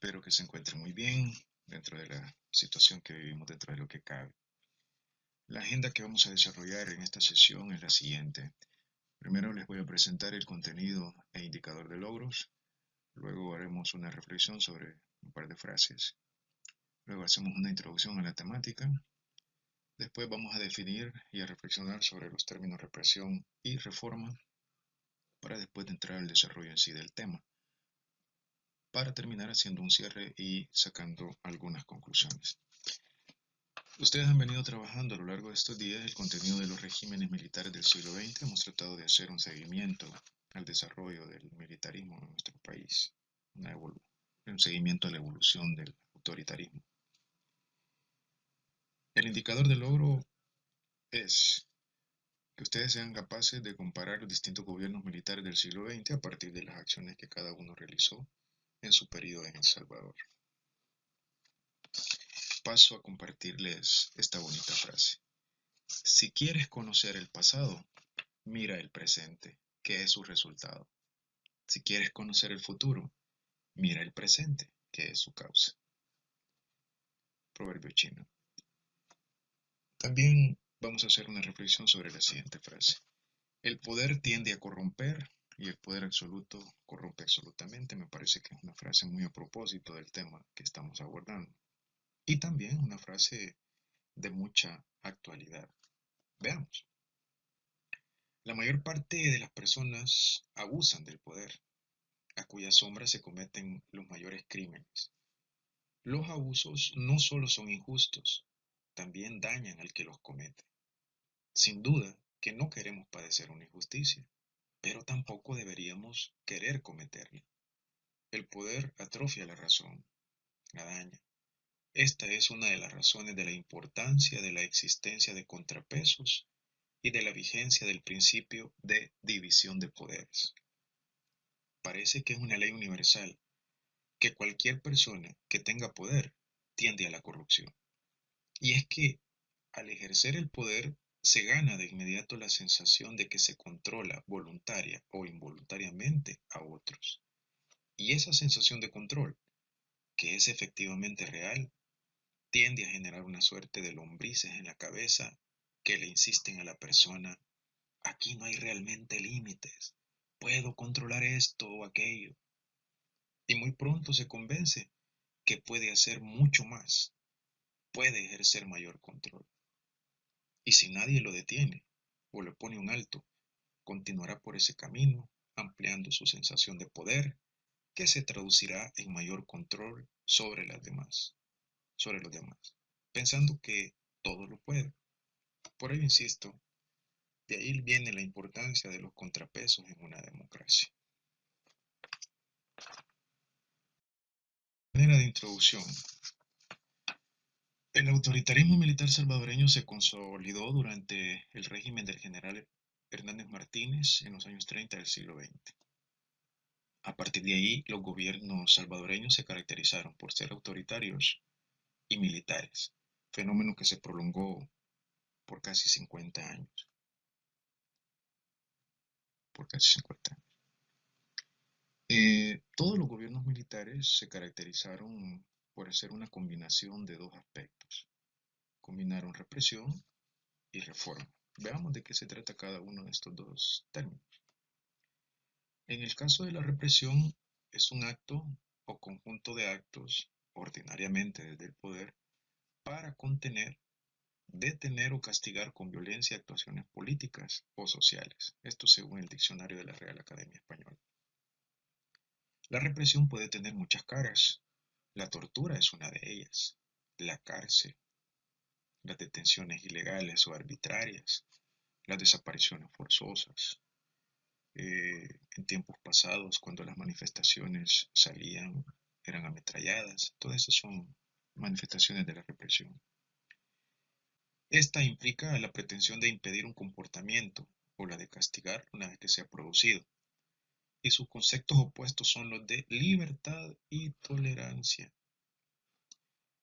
Espero que se encuentren muy bien dentro de la situación que vivimos, dentro de lo que cabe. La agenda que vamos a desarrollar en esta sesión es la siguiente. Primero les voy a presentar el contenido e indicador de logros. Luego haremos una reflexión sobre un par de frases. Luego hacemos una introducción a la temática. Después vamos a definir y a reflexionar sobre los términos represión y reforma para después de entrar al desarrollo en sí del tema, para terminar haciendo un cierre y sacando algunas conclusiones. Ustedes han venido trabajando a lo largo de estos días el contenido de los regímenes militares del siglo XX. Hemos tratado de hacer un seguimiento al desarrollo del militarismo en nuestro país, un seguimiento a la evolución del autoritarismo. El indicador de logro es que ustedes sean capaces de comparar los distintos gobiernos militares del siglo XX a partir de las acciones que cada uno realizó en su periodo en El Salvador. Paso a compartirles esta bonita frase. Si quieres conocer el pasado, mira el presente, que es su resultado. Si quieres conocer el futuro, mira el presente, que es su causa. Proverbio chino. También vamos a hacer una reflexión sobre la siguiente frase. El poder tiende a corromper y el poder absoluto corrompe absolutamente. Me parece que es una frase muy a propósito del tema que estamos abordando. Y también una frase de mucha actualidad. Veamos. La mayor parte de las personas abusan del poder, a cuya sombra se cometen los mayores crímenes. Los abusos no solo son injustos, también dañan al que los comete. Sin duda que no queremos padecer una injusticia, pero tampoco deberíamos querer cometerla. El poder atrofia la razón, la daña. Esta es una de las razones de la importancia de la existencia de contrapesos y de la vigencia del principio de división de poderes. Parece que es una ley universal que cualquier persona que tenga poder tiende a la corrupción. Y es que al ejercer el poder se gana de inmediato la sensación de que se controla voluntaria o involuntariamente a otros. Y esa sensación de control, que es efectivamente real, tiende a generar una suerte de lombrices en la cabeza que le insisten a la persona, aquí no hay realmente límites, puedo controlar esto o aquello. Y muy pronto se convence que puede hacer mucho más, puede ejercer mayor control. Y si nadie lo detiene o le pone un alto, continuará por ese camino, ampliando su sensación de poder, que se traducirá en mayor control sobre los demás, pensando que todo lo puede. Por ello insisto, de ahí viene la importancia de los contrapesos en una democracia. Manera de introducción. El autoritarismo militar salvadoreño se consolidó durante el régimen del general Hernández Martínez en los años 30 del siglo XX. A partir de ahí, los gobiernos salvadoreños se caracterizaron por ser autoritarios y militares, fenómeno que se prolongó por casi 50 años. Por casi 50 años. Todos los gobiernos militares se caracterizaron por hacer una combinación de dos aspectos. Combinaron represión y reforma. Veamos de qué se trata cada uno de estos dos términos. En el caso de la represión, es un acto o conjunto de actos, ordinariamente desde el poder, para contener, detener o castigar con violencia actuaciones políticas o sociales. Esto según el diccionario de la Real Academia Española. La represión puede tener muchas caras. La tortura es una de ellas. La cárcel, las detenciones ilegales o arbitrarias, las desapariciones forzosas. En tiempos pasados, cuando las manifestaciones salían, eran ametralladas. Todas esas son manifestaciones de la represión. Esta implica la pretensión de impedir un comportamiento o la de castigar una vez que se ha producido. Y sus conceptos opuestos son los de libertad y tolerancia.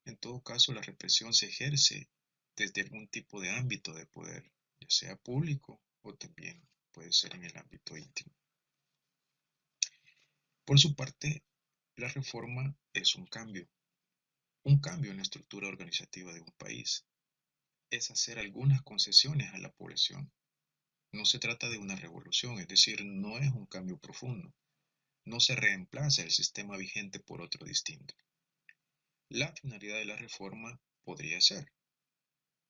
En todo caso, la represión se ejerce desde algún tipo de ámbito de poder, ya sea público o también puede ser en el ámbito íntimo. Por su parte, La reforma es un cambio en la estructura organizativa de un país. Es hacer algunas concesiones a la población. No se trata de una revolución, es decir, no es un cambio profundo. No se reemplaza el sistema vigente por otro distinto. La finalidad de la reforma podría ser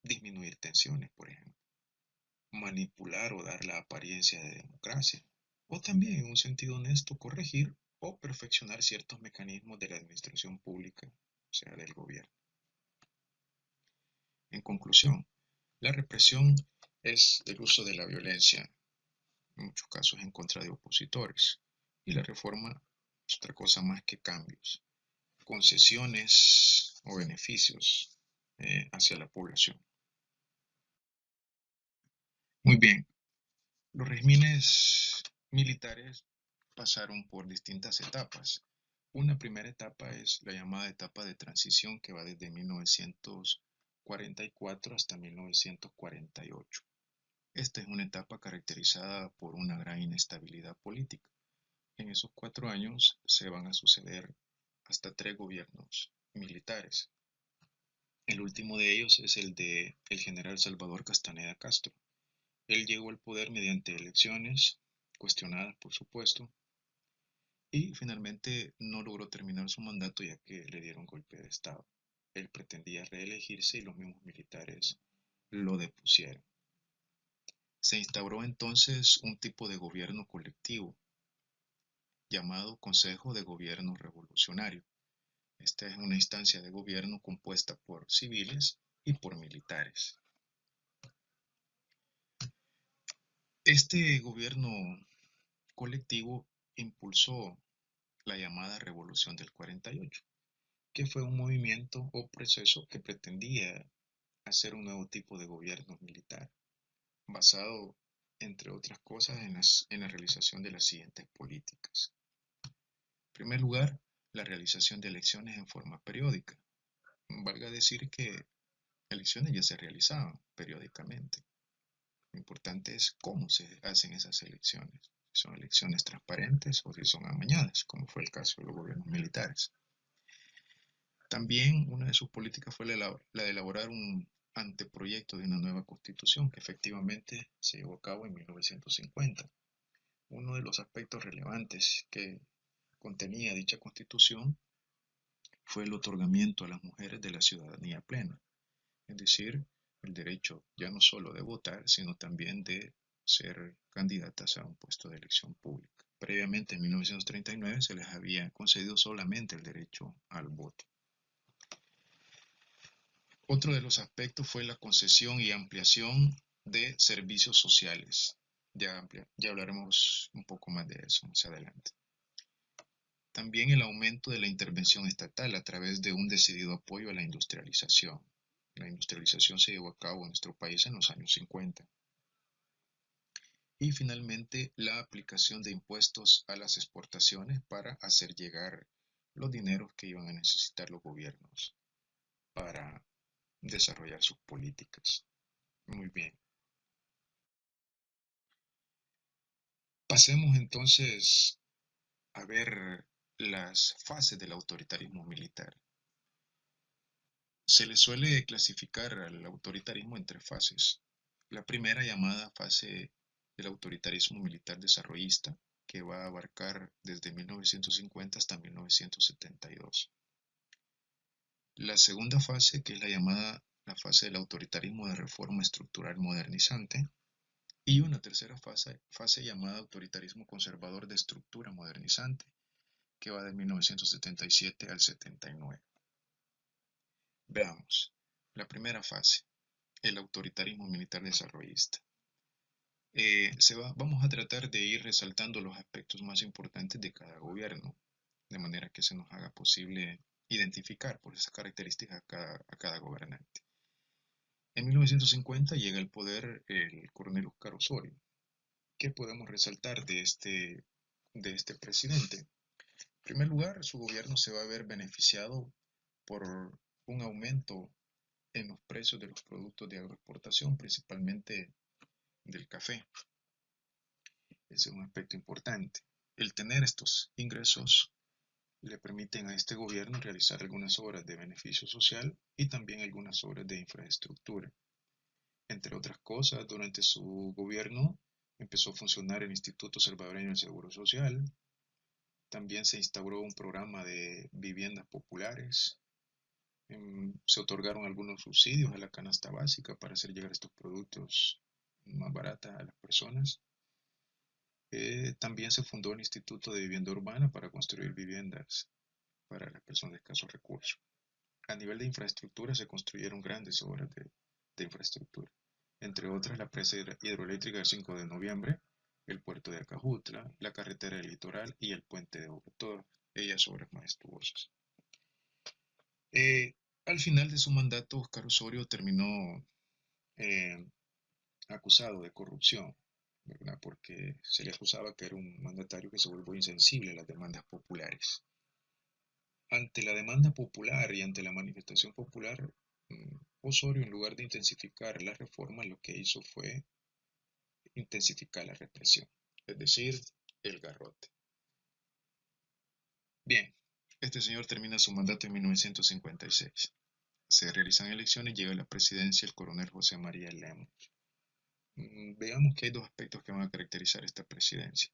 disminuir tensiones, por ejemplo, manipular o dar la apariencia de democracia, o también, en un sentido honesto, corregir o perfeccionar ciertos mecanismos de la administración pública, o sea, del gobierno. En conclusión, la represión es el uso de la violencia, en muchos casos en contra de opositores, y la reforma es otra cosa más que cambios, concesiones o beneficios hacia la población. Muy bien, los regímenes militares pasaron por distintas etapas. Una primera etapa es la llamada etapa de transición que va desde 1944 hasta 1948. Esta es una etapa caracterizada por una gran inestabilidad política. En esos 4 años se van a suceder hasta 3 gobiernos militares. El último de ellos es el de el general Salvador Castaneda Castro. Él llegó al poder mediante elecciones, cuestionadas por supuesto, y finalmente no logró terminar su mandato ya que le dieron golpe de estado. Él pretendía reelegirse y los mismos militares lo depusieron. Se instauró entonces un tipo de gobierno colectivo llamado Consejo de Gobierno Revolucionario. Esta es una instancia de gobierno compuesta por civiles y por militares. Este gobierno colectivo impulsó la llamada Revolución del 48, que fue un movimiento o proceso que pretendía hacer un nuevo tipo de gobierno militar, basado, entre otras cosas, en la realización de las siguientes políticas. En primer lugar, la realización de elecciones en forma periódica. Valga decir que elecciones ya se realizaban periódicamente. Lo importante es cómo se hacen esas elecciones. Si son elecciones transparentes o si son amañadas, como fue el caso de los gobiernos militares. También una de sus políticas fue la de elaborar un anteproyecto de una nueva constitución que efectivamente se llevó a cabo en 1950. Uno de los aspectos relevantes que contenía dicha constitución fue el otorgamiento a las mujeres de la ciudadanía plena, es decir, el derecho ya no solo de votar, sino también de ser candidatas a un puesto de elección pública. Previamente, en 1939, se les había concedido solamente el derecho al voto. Otro de los aspectos fue la concesión y ampliación de servicios sociales. Ya hablaremos un poco más de eso más adelante. También el aumento de la intervención estatal a través de un decidido apoyo a la industrialización. La industrialización se llevó a cabo en nuestro país en los años 50. Y finalmente la aplicación de impuestos a las exportaciones para hacer llegar los dineros que iban a necesitar los gobiernos para desarrollar sus políticas. Muy bien. Pasemos entonces a ver las fases del autoritarismo militar. Se le suele clasificar al autoritarismo en 3 fases. La primera, llamada fase del autoritarismo militar desarrollista, que va a abarcar desde 1950 hasta 1972. La segunda fase, que es la fase del autoritarismo de reforma estructural modernizante, y una tercera fase llamada autoritarismo conservador de estructura modernizante, que va de 1977 al 79. Veamos. La primera fase, el autoritarismo militar desarrollista. Vamos a tratar de ir resaltando los aspectos más importantes de cada gobierno, de manera que se nos haga posible identificar por esas características a cada gobernante. En 1950 llega al poder el coronel Óscar Osorio. ¿Qué podemos resaltar de este presidente? En primer lugar, su gobierno se va a ver beneficiado por un aumento en los precios de los productos de agroexportación, principalmente del café. Ese es un aspecto importante. El tener estos ingresos le permiten a este gobierno realizar algunas obras de beneficio social y también algunas obras de infraestructura. Entre otras cosas, durante su gobierno empezó a funcionar el Instituto Salvadoreño del Seguro Social. También se instauró un programa de viviendas populares. Se otorgaron algunos subsidios a la canasta básica para hacer llegar estos productos más baratas a las personas. También se fundó el Instituto de Vivienda Urbana para construir viviendas para las personas de escasos recursos. A nivel de infraestructura se construyeron grandes obras de infraestructura, entre otras la presa hidroeléctrica del 5 de noviembre, el puerto de Acajutla, la carretera del litoral y el puente de Obra, todas ellas obras majestuosas. Al final de su mandato, Oscar Osorio terminó eh, acusado de corrupción, ¿verdad? Porque se le acusaba que era un mandatario que se volvió insensible a las demandas populares. Ante la demanda popular y ante la manifestación popular, Osorio, en lugar de intensificar la reforma, lo que hizo fue intensificar la represión, es decir, el garrote. Bien, este señor termina su mandato en 1956. Se realizan elecciones, llega a la presidencia el coronel José María Lemos. Veamos que hay dos aspectos que van a caracterizar esta presidencia.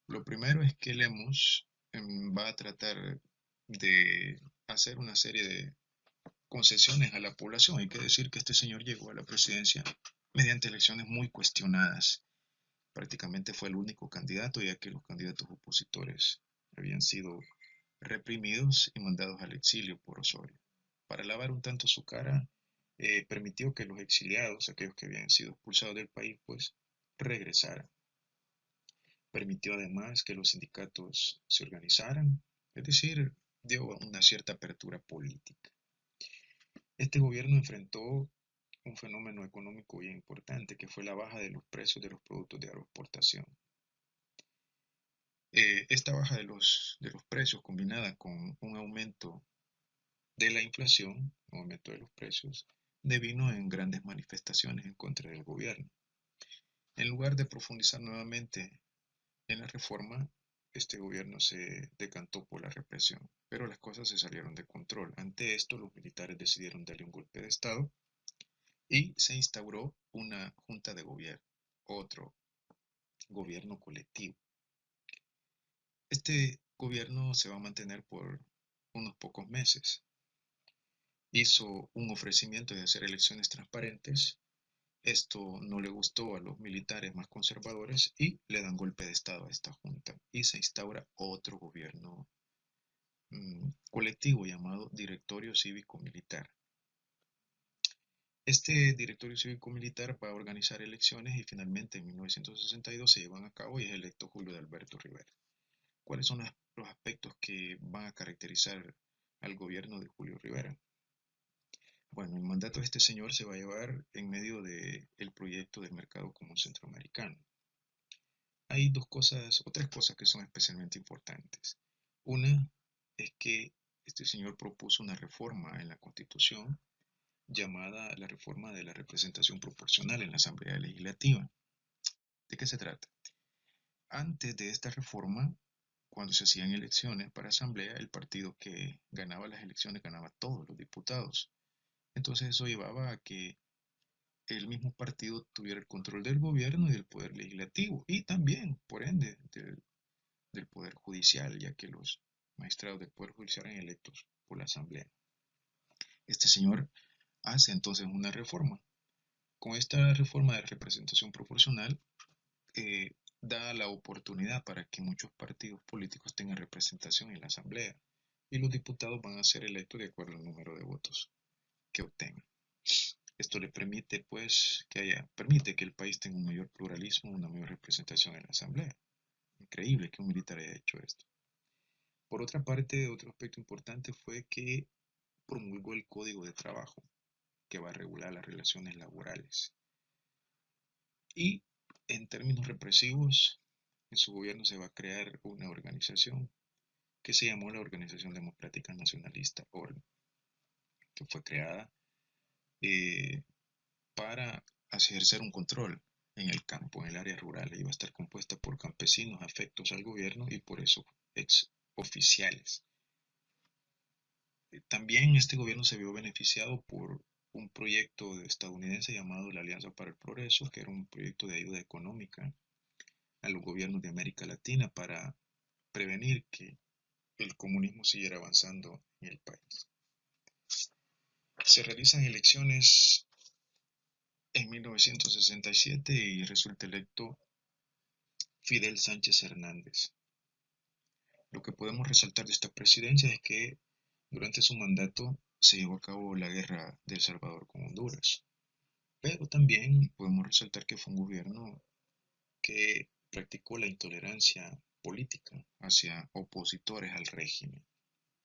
Lo primero es que Lemos va a tratar de hacer una serie de concesiones a la población. Hay que decir que este señor llegó a la presidencia mediante elecciones muy cuestionadas. Prácticamente fue el único candidato, ya que los candidatos opositores habían sido reprimidos y mandados al exilio por Osorio. Para lavar un tanto su cara, permitió que los exiliados, aquellos que habían sido expulsados del país, pues regresaran. Permitió además que los sindicatos se organizaran, es decir, dio una cierta apertura política. Este gobierno enfrentó un fenómeno económico bien importante, que fue la baja de los precios de los productos de agroexportación. Esta baja de los precios, combinada con un aumento de la inflación, un aumento de los precios, devino en grandes manifestaciones en contra del gobierno. En lugar de profundizar nuevamente en la reforma, este gobierno se decantó por la represión, pero las cosas se salieron de control. Ante esto, los militares decidieron darle un golpe de Estado y se instauró una junta de gobierno, otro gobierno colectivo. Este gobierno se va a mantener por unos pocos meses. Hizo un ofrecimiento de hacer elecciones transparentes. Esto no le gustó a los militares más conservadores y le dan golpe de Estado a esta junta y se instaura otro gobierno colectivo llamado Directorio Cívico Militar. Este Directorio Cívico Militar va a organizar elecciones y finalmente en 1962 se llevan a cabo y es electo Julio de Alberto Rivera. ¿Cuáles son los aspectos que van a caracterizar al gobierno de Julio Rivera? Bueno, el mandato de este señor se va a llevar en medio del proyecto del mercado común centroamericano. Hay dos cosas o tres cosas que son especialmente importantes. Una es que este señor propuso una reforma en la Constitución llamada la reforma de la representación proporcional en la Asamblea Legislativa. ¿De qué se trata? Antes de esta reforma, cuando se hacían elecciones para asamblea, el partido que ganaba las elecciones ganaba todos los diputados. Entonces eso llevaba a que el mismo partido tuviera el control del gobierno y del poder legislativo y también, por ende, del poder judicial, ya que los magistrados del poder judicial eran electos por la asamblea. Este señor hace entonces una reforma. Con esta reforma de representación proporcional, eh, da la oportunidad para que muchos partidos políticos tengan representación en la asamblea y los diputados van a ser electos de acuerdo al número de votos que obtengan. Esto le permite, pues, permite que el país tenga un mayor pluralismo, una mayor representación en la asamblea. Increíble que un militar haya hecho esto. Por otra parte, otro aspecto importante fue que promulgó el Código de Trabajo, que va a regular las relaciones laborales. Y en términos represivos, en su gobierno se va a crear una organización que se llamó la Organización Democrática Nacionalista, ORN, que fue creada eh, para ejercer un control en el campo, en el área rural. Iba a estar compuesta por campesinos afectos al gobierno y por eso ex oficiales. También este gobierno se vio beneficiado por un proyecto estadounidense llamado la Alianza para el Progreso, que era un proyecto de ayuda económica a los gobiernos de América Latina para prevenir que el comunismo siguiera avanzando en el país. Se realizan elecciones en 1967 y resulta electo Fidel Sánchez Hernández. Lo que podemos resaltar de esta presidencia es que durante su mandato se llevó a cabo la guerra de El Salvador con Honduras, pero también podemos resaltar que fue un gobierno que practicó la intolerancia política hacia opositores al régimen,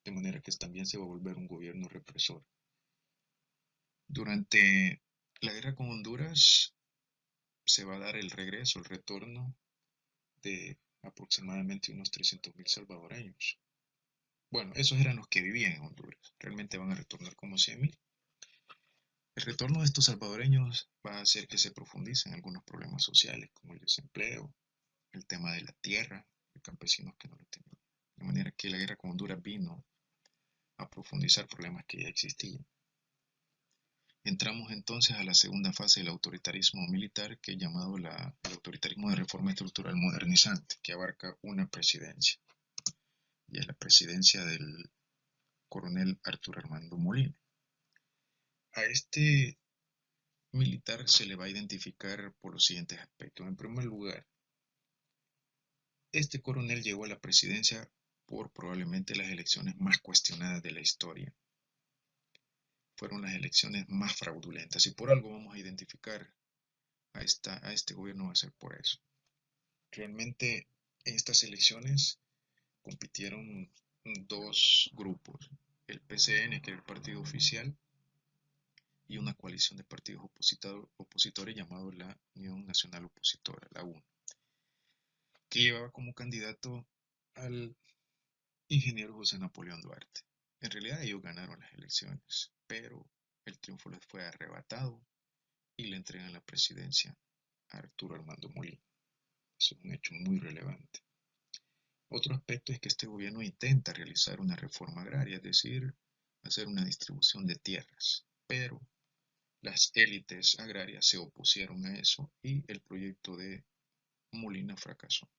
de manera que también se va a volver un gobierno represor. Durante la guerra con Honduras se va a dar el regreso, el retorno de aproximadamente unos 300.000 salvadoreños. Bueno, esos eran los que vivían en Honduras. Realmente van a retornar como 100.000. El retorno de estos salvadoreños va a hacer que se profundicen algunos problemas sociales como el desempleo, el tema de la tierra, de campesinos que no lo tenían. De manera que la guerra con Honduras vino a profundizar problemas que ya existían. Entramos entonces a la segunda fase del autoritarismo militar, que es llamado el autoritarismo de reforma estructural modernizante, que abarca una presidencia, y es la presidencia del coronel Arturo Armando Molina. A este militar se le va a identificar por los siguientes aspectos. En primer lugar, este coronel llegó a la presidencia por probablemente las elecciones más cuestionadas de la historia. Fueron las elecciones más fraudulentas y por algo vamos a identificar a este gobierno, va a ser por eso. Realmente en estas elecciones compitieron dos grupos, el PCN, que era el partido oficial, y una coalición de partidos opositores llamado la Unión Nacional Opositora, la UNA, que llevaba como candidato al ingeniero José Napoleón Duarte. En realidad ellos ganaron las elecciones, pero el triunfo les fue arrebatado y le entregan la presidencia a Arturo Armando Molina. Es un hecho muy relevante. Otro aspecto es que este gobierno intenta realizar una reforma agraria, es decir, hacer una distribución de tierras, pero las élites agrarias se opusieron a eso y el proyecto de Molina fracasó.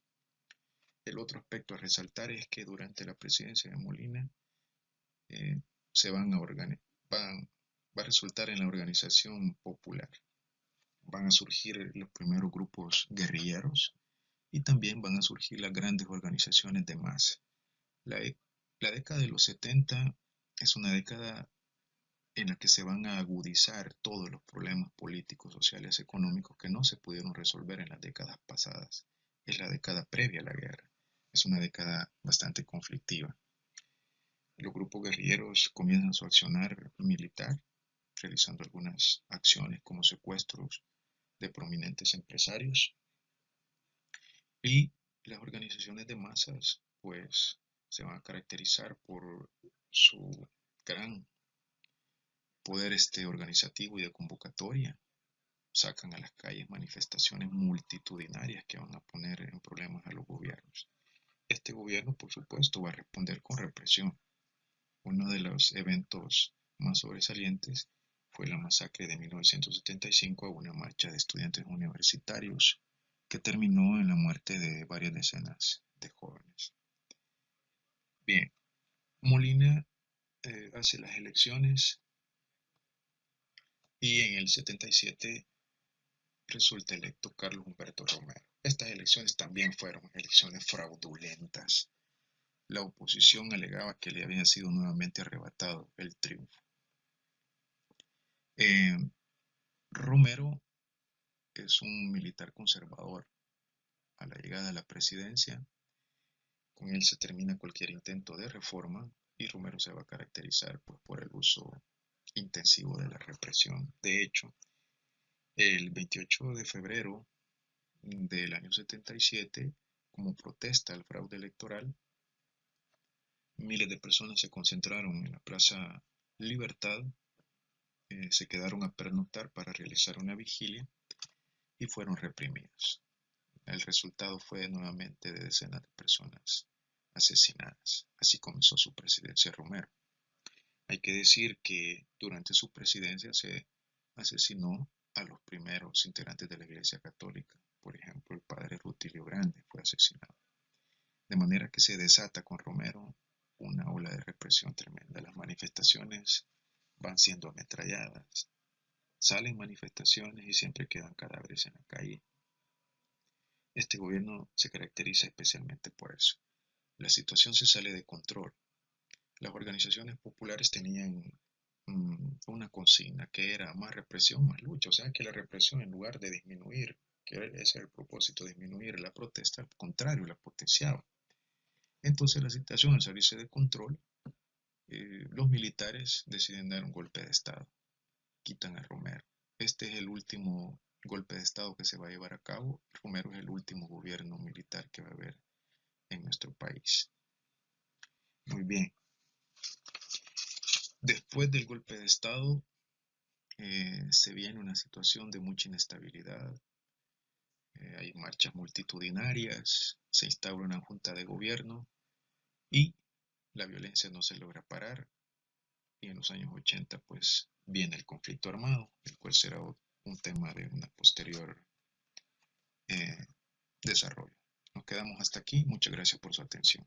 El otro aspecto a resaltar es que durante la presidencia de Molina se van a va a resultar en la organización popular. Van a surgir los primeros grupos guerrilleros y también van a surgir las grandes organizaciones de masa. La década de los 70 es una década en la que se van a agudizar todos los problemas políticos, sociales, económicos que no se pudieron resolver en las décadas pasadas. Es la década previa a la guerra. Es una década bastante conflictiva. Los grupos guerrilleros comienzan su accionar militar, realizando algunas acciones como secuestros de prominentes empresarios. Y las organizaciones de masas, pues, se van a caracterizar por su gran poder organizativo y de convocatoria. Sacan a las calles manifestaciones multitudinarias que van a poner en problemas a los gobiernos. Este gobierno, por supuesto, va a responder con represión. Uno de los eventos más sobresalientes fue la masacre de 1975 a una marcha de estudiantes universitarios que terminó en la muerte de varias decenas de jóvenes. Bien, Molina hace las elecciones y en el 77 resulta electo Carlos Humberto Romero. Estas elecciones también fueron elecciones fraudulentas. La oposición alegaba que le había sido nuevamente arrebatado el triunfo. Romero es un militar conservador. A la llegada a la presidencia, con él se termina cualquier intento de reforma y Romero se va a caracterizar pues, por el uso intensivo de la represión. De hecho, el 28 de febrero del año 77, como protesta al fraude electoral, miles de personas se concentraron en la Plaza Libertad, se quedaron a pernoctar para realizar una vigilia y fueron reprimidos. El resultado fue nuevamente de decenas de personas asesinadas. Así comenzó su presidencia Romero. Hay que decir que durante su presidencia se asesinó a los primeros integrantes de la Iglesia Católica. Por ejemplo, el padre Rutilio Grande fue asesinado. De manera que se desata con Romero una ola de represión tremenda. Las manifestaciones van siendo ametralladas, salen manifestaciones y siempre quedan cadáveres en la calle. Este gobierno se caracteriza especialmente por eso. La situación se sale de control. Las organizaciones populares tenían una consigna que era más represión, más lucha. O sea que la represión, en lugar de disminuir, que ese era el propósito, disminuir la protesta, al contrario, la potenciaba. Entonces la situación, al salirse de control, los militares deciden dar un golpe de Estado, quitan a Romero. Este es el último golpe de Estado que se va a llevar a cabo. Romero es el último gobierno militar que va a haber en nuestro país. Muy bien. Después del golpe de Estado, se viene una situación de mucha inestabilidad. Hay marchas multitudinarias, se instaura una junta de gobierno y la violencia no se logra parar. Y en los años 80 pues viene el conflicto armado, el cual será un tema de una posterior desarrollo. Nos quedamos hasta aquí. Muchas gracias por su atención.